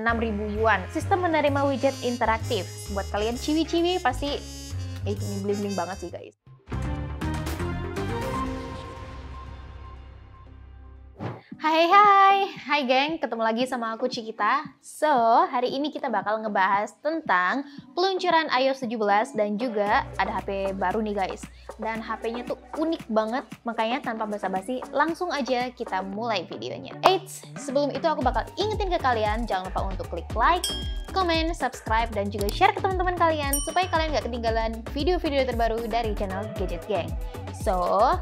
6.000 yuan. Sistem menerima widget interaktif. Buat kalian ciwi-ciwi pasti ini bling-bling banget sih guys. Hai geng, ketemu lagi sama aku Cikita. So, hari ini kita bakal ngebahas tentang peluncuran iOS 17 dan juga ada HP baru nih guys. Dan HP-nya tuh unik banget, makanya tanpa basa-basi langsung aja kita mulai videonya. Eits, sebelum itu aku bakal ingetin ke kalian, jangan lupa untuk klik like, komen, subscribe, dan juga share ke teman-teman kalian supaya kalian gak ketinggalan video-video terbaru dari channel Gadget Gang. So,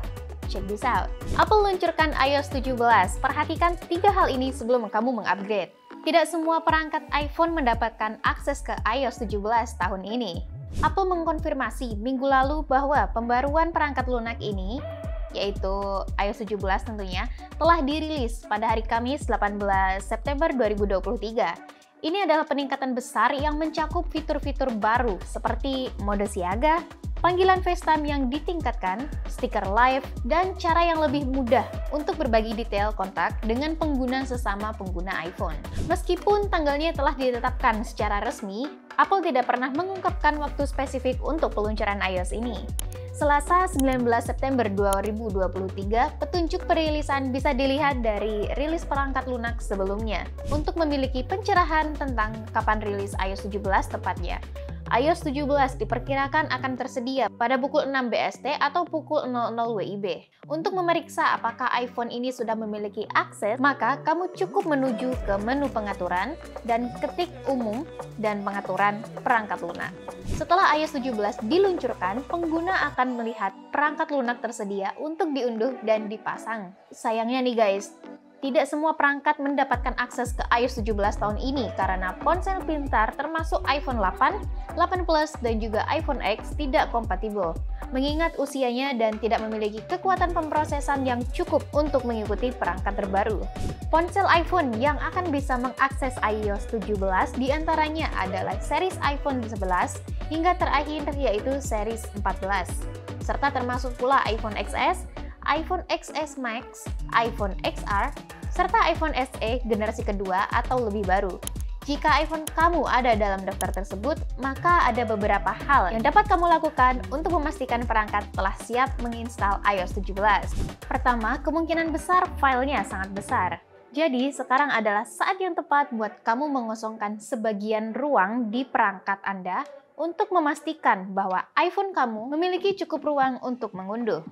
check this out. Apple luncurkan iOS 17. Perhatikan 3 hal ini sebelum kamu mengupgrade. Tidak semua perangkat iPhone mendapatkan akses ke iOS 17 tahun ini. Apple mengkonfirmasi minggu lalu bahwa pembaruan perangkat lunak ini, yaitu iOS 17 tentunya, telah dirilis pada hari Kamis 18 September 2023. Ini adalah peningkatan besar yang mencakup fitur-fitur baru seperti mode siaga, panggilan FaceTime yang ditingkatkan, stiker live, dan cara yang lebih mudah untuk berbagi detail kontak dengan pengguna sesama pengguna iPhone. Meskipun tanggalnya telah ditetapkan secara resmi, Apple tidak pernah mengungkapkan waktu spesifik untuk peluncuran iOS ini. Selasa 19 September 2023, petunjuk perilisan bisa dilihat dari rilis perangkat lunak sebelumnya untuk memiliki pencerahan tentang kapan rilis iOS 17 tepatnya. iOS 17 diperkirakan akan tersedia pada pukul 6 BST atau pukul 00 WIB. Untuk memeriksa apakah iPhone ini sudah memiliki akses, maka kamu cukup menuju ke menu pengaturan dan ketik umum dan pengaturan perangkat lunak. Setelah iOS 17 diluncurkan, pengguna akan melihat perangkat lunak tersedia untuk diunduh dan dipasang. Sayangnya nih guys, tidak semua perangkat mendapatkan akses ke iOS 17 tahun ini karena ponsel pintar termasuk iPhone 8, 8 Plus, dan juga iPhone X tidak kompatibel, mengingat usianya dan tidak memiliki kekuatan pemrosesan yang cukup untuk mengikuti perangkat terbaru. Ponsel iPhone yang akan bisa mengakses iOS 17 diantaranya adalah series iPhone 11 hingga terakhir yaitu series 14, serta termasuk pula iPhone XS, iPhone XS Max, iPhone XR, serta iPhone SE generasi kedua atau lebih baru. Jika iPhone kamu ada dalam daftar tersebut, maka ada beberapa hal yang dapat kamu lakukan untuk memastikan perangkat telah siap menginstal iOS 17. Pertama, kemungkinan besar filenya sangat besar. Jadi, sekarang adalah saat yang tepat buat kamu mengosongkan sebagian ruang di perangkat Anda untuk memastikan bahwa iPhone kamu memiliki cukup ruang untuk mengunduh.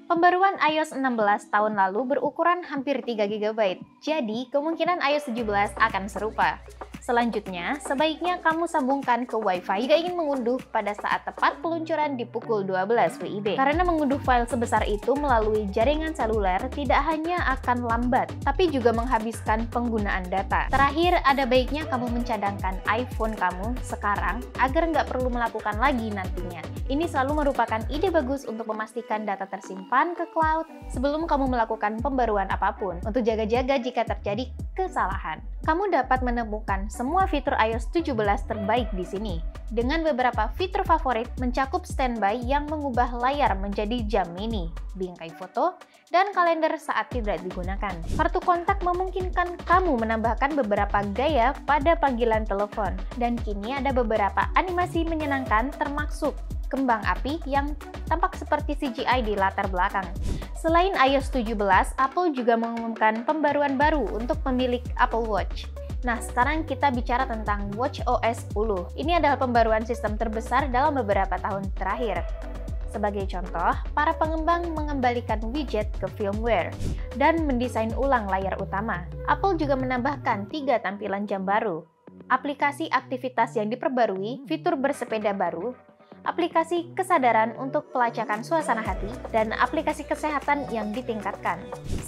Pembaruan iOS 16 tahun lalu berukuran hampir 3 GB, jadi kemungkinan iOS 17 akan serupa. Selanjutnya, sebaiknya kamu sambungkan ke Wi-Fi jika ingin mengunduh pada saat tepat peluncuran di pukul 12 WIB. Karena mengunduh file sebesar itu melalui jaringan seluler tidak hanya akan lambat, tapi juga menghabiskan penggunaan data. Terakhir, ada baiknya kamu mencadangkan iPhone kamu sekarang agar nggak perlu melakukan lagi nantinya. Ini selalu merupakan ide bagus untuk memastikan data tersimpan ke cloud sebelum kamu melakukan pembaruan apapun, untuk jaga-jaga jika terjadi kesalahan. Kamu dapat menemukan semua fitur iOS 17 terbaik di sini. Dengan beberapa fitur favorit mencakup standby yang mengubah layar menjadi jam mini, bingkai foto, dan kalender saat tidak digunakan. Kartu kontak memungkinkan kamu menambahkan beberapa gaya pada panggilan telepon. Dan kini ada beberapa animasi menyenangkan termasuk kembang api yang tampak seperti CGI di latar belakang. Selain iOS 17, Apple juga mengumumkan pembaruan baru untuk pemilik Apple Watch. Nah, sekarang kita bicara tentang watchOS 10. Ini adalah pembaruan sistem terbesar dalam beberapa tahun terakhir. Sebagai contoh, para pengembang mengembalikan widget ke firmware dan mendesain ulang layar utama. Apple juga menambahkan 3 tampilan jam baru, aplikasi aktivitas yang diperbarui, fitur bersepeda baru, aplikasi kesadaran untuk pelacakan suasana hati, dan aplikasi kesehatan yang ditingkatkan.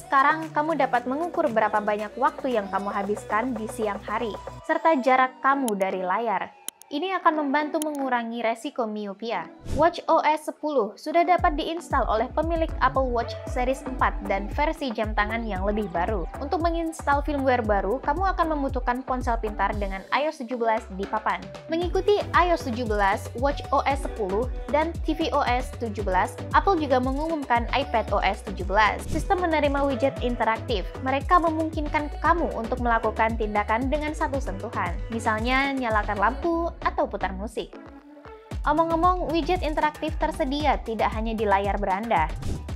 Sekarang, kamu dapat mengukur berapa banyak waktu yang kamu habiskan di siang hari, serta jarak kamu dari layar. Ini akan membantu mengurangi resiko miopia. WatchOS 10 sudah dapat diinstal oleh pemilik Apple Watch Series 4 dan versi jam tangan yang lebih baru. Untuk menginstal firmware baru, kamu akan membutuhkan ponsel pintar dengan iOS 17 di papan. Mengikuti iOS 17, WatchOS 10, dan tvOS 17, Apple juga mengumumkan iPadOS 17. Sistem menerima widget interaktif. Mereka memungkinkan kamu untuk melakukan tindakan dengan satu sentuhan. Misalnya, nyalakan lampu atau putar musik. Omong-omong, widget interaktif tersedia tidak hanya di layar beranda,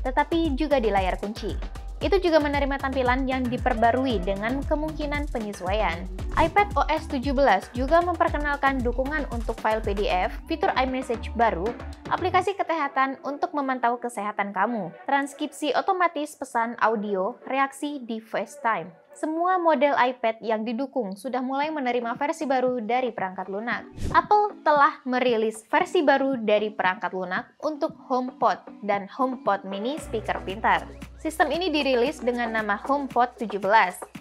tetapi juga di layar kunci. Itu juga menerima tampilan yang diperbarui dengan kemungkinan penyesuaian. iPadOS 17 juga memperkenalkan dukungan untuk file PDF, fitur iMessage baru, aplikasi kesehatan untuk memantau kesehatan kamu, transkripsi otomatis pesan audio, reaksi di FaceTime. Semua model iPad yang didukung sudah mulai menerima versi baru dari perangkat lunak. Apple telah merilis versi baru dari perangkat lunak untuk HomePod dan HomePod mini speaker pintar. Sistem ini dirilis dengan nama HomePod 17.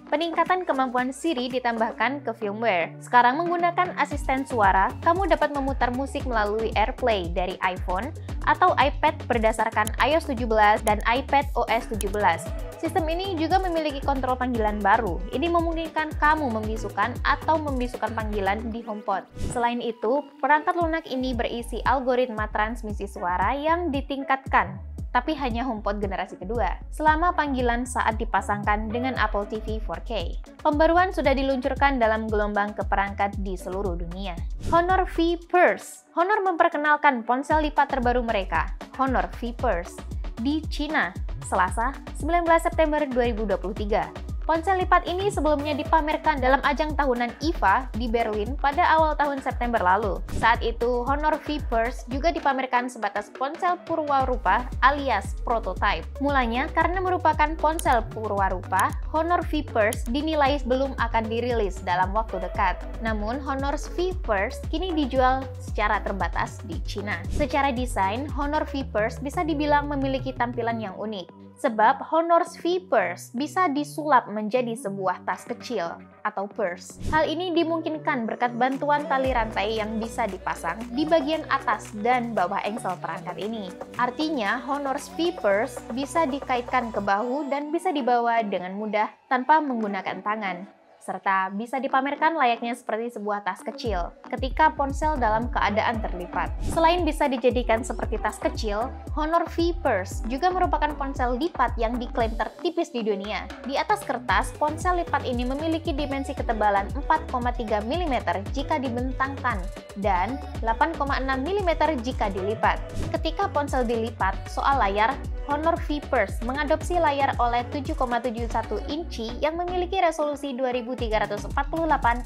Peningkatan kemampuan Siri ditambahkan ke firmware. Sekarang menggunakan asisten suara, kamu dapat memutar musik melalui AirPlay dari iPhone atau iPad berdasarkan iOS 17 dan iPadOS 17. Sistem ini juga memiliki kontrol panggilan baru. Ini memungkinkan kamu membisukan atau membisukan panggilan di HomePod. Selain itu, perangkat lunak ini berisi algoritma transmisi suara yang ditingkatkan, tapi hanya HomePod generasi kedua, selama panggilan saat dipasangkan dengan Apple TV 4K. Pembaruan sudah diluncurkan dalam gelombang ke perangkat di seluruh dunia. Honor V Purse. Honor memperkenalkan ponsel lipat terbaru mereka, Honor V Purse, di Cina, Selasa, 19 September 2023. Ponsel lipat ini sebelumnya dipamerkan dalam ajang tahunan IFA di Berlin pada awal tahun September lalu. Saat itu, Honor V Purse juga dipamerkan sebatas ponsel purwarupa alias prototype. Mulanya, karena merupakan ponsel purwarupa, Honor V Purse dinilai belum akan dirilis dalam waktu dekat. Namun, Honor V Purse kini dijual secara terbatas di Cina. Secara desain, Honor V Purse bisa dibilang memiliki tampilan yang unik. Sebab Honor V Purse bisa disulap menjadi sebuah tas kecil atau purse. Hal ini dimungkinkan berkat bantuan tali rantai yang bisa dipasang di bagian atas dan bawah engsel perangkat ini. Artinya, Honor V Purse bisa dikaitkan ke bahu dan bisa dibawa dengan mudah tanpa menggunakan tangan, serta bisa dipamerkan layaknya seperti sebuah tas kecil ketika ponsel dalam keadaan terlipat. Selain bisa dijadikan seperti tas kecil, Honor V Purse juga merupakan ponsel lipat yang diklaim tertipis di dunia. Di atas kertas, ponsel lipat ini memiliki dimensi ketebalan 4,3 mm jika dibentangkan dan 8,6 mm jika dilipat. Ketika ponsel dilipat, soal layar, Honor V Purse mengadopsi layar OLED 7,71 inci yang memiliki resolusi 2348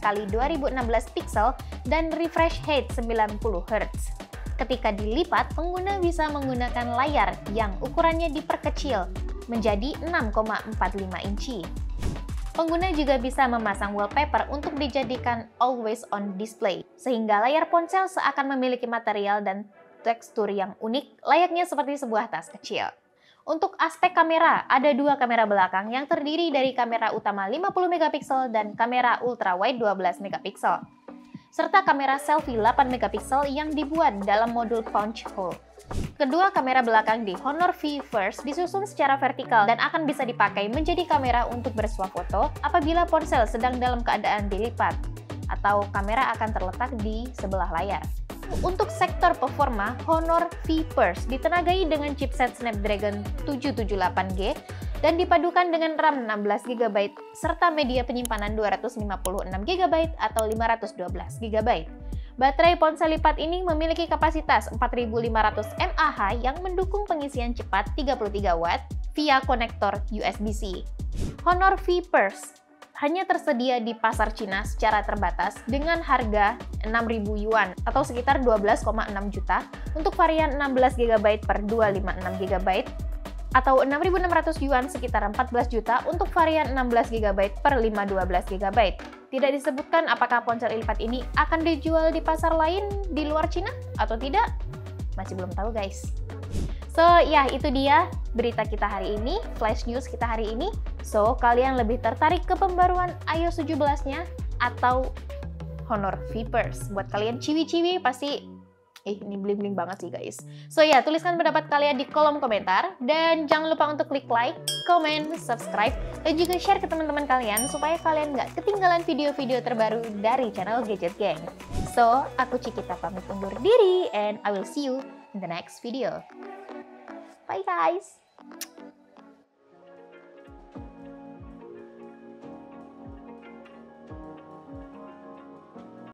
x 2016 pixel dan refresh rate 90 Hz. Ketika dilipat, pengguna bisa menggunakan layar yang ukurannya diperkecil menjadi 6,45 inci. Pengguna juga bisa memasang wallpaper untuk dijadikan always on display, sehingga layar ponsel seakan memiliki material dan tekstur yang unik, layaknya seperti sebuah tas kecil. Untuk aspek kamera, ada dua kamera belakang yang terdiri dari kamera utama 50 MP dan kamera ultrawide 12 MP, serta kamera selfie 8 MP yang dibuat dalam modul punch hole. Kedua kamera belakang di Honor V Purse disusun secara vertikal dan akan bisa dipakai menjadi kamera untuk bersuah foto apabila ponsel sedang dalam keadaan dilipat, atau kamera akan terletak di sebelah layar. Untuk sektor performa, Honor V Purse ditenagai dengan chipset Snapdragon 778G dan dipadukan dengan RAM 16GB serta media penyimpanan 256GB atau 512GB. Baterai ponsel lipat ini memiliki kapasitas 4500 mAh yang mendukung pengisian cepat 33 Watt via konektor USB-C. Honor V Purse hanya tersedia di pasar Cina secara terbatas dengan harga 6.000 yuan atau sekitar 12,6 juta untuk varian 16GB per 256GB atau 6.600 yuan sekitar 14 juta untuk varian 16GB per 512GB. Tidak disebutkan apakah ponsel lipat ini akan dijual di pasar lain di luar Cina atau tidak. Masih belum tahu guys. So, ya itu dia berita kita hari ini, flash news kita hari ini. So, kalian lebih tertarik ke pembaruan iOS 17-nya atau Honor Vipers. Buat kalian ciwi-ciwi pasti ini bling-bling banget sih guys. So ya, tuliskan pendapat kalian di kolom komentar. Dan jangan lupa untuk klik like, comment, subscribe, dan juga share ke teman-teman kalian supaya kalian nggak ketinggalan video-video terbaru dari channel Gadget Gang. So, aku Cikita pamit undur diri and I will see you in the next video. Bye guys!